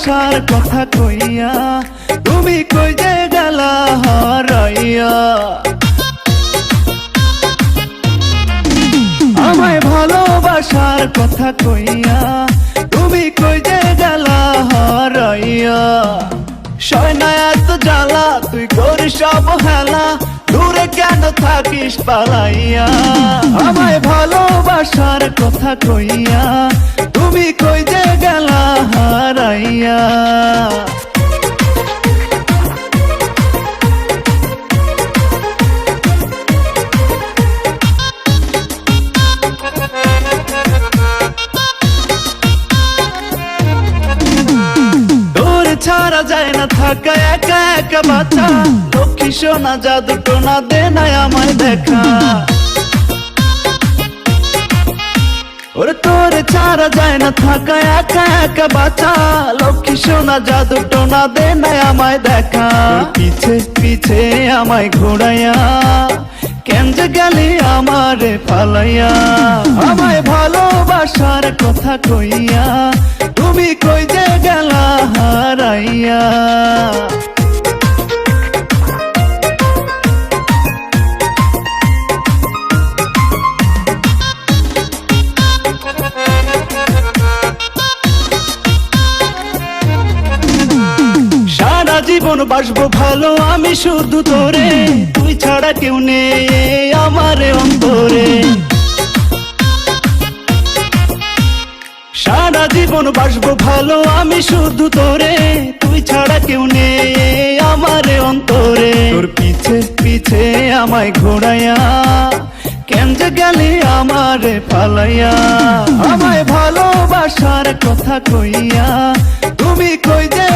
ভালোবাসার কথা কইয়া তুমি কই যে গেলা হারাইয়া। আমায় ভালোবাসার কথা কইয়া তুমি কই যে গেলা হারাইয়া। সয় না এত জ্বালা তুই করিস অবহেলা, দূরে কেন থাকিস পালাইয়া। আমায় ভালোবাসার কথা কইয়া তুমি কই যে গেলা হারাইয়া। ছাড়া যায় না থাকা একা একা বাঁচা, লক্ষ্মী সোনা জাদু টোনা দে না আমায় দেখা। ওরে তোরে ছাড়া যায় না থাকা একা একা বাঁচা, লক্ষ্মী সোনা জাদু টোনা দে না আমায় দেখা। পিছে পিছে আমায় ঘোরাইয়া কেন যে গেলি আমারে পালাইয়া। আমায় ভালোবাসার কথা কইয়া তুমি কই যে গেলা হারাইয়া। সারা জীবন বাসবো ভালো আমি শুধু তোরে, তুই ছাড়া কেউ নেই আমারে অন্তরে। সারা জীবন বাসবো ভালো আমি শুধু তোরে, তুই ছাড়া কেউ নেই আমারে অন্তরে। তোর পিছে পিছে আমায় ঘোরাইয়া কেন যে গেলি আমারে পালাইয়া। আমায় ভালোবাসার কথা কইয়া তুমি কই যে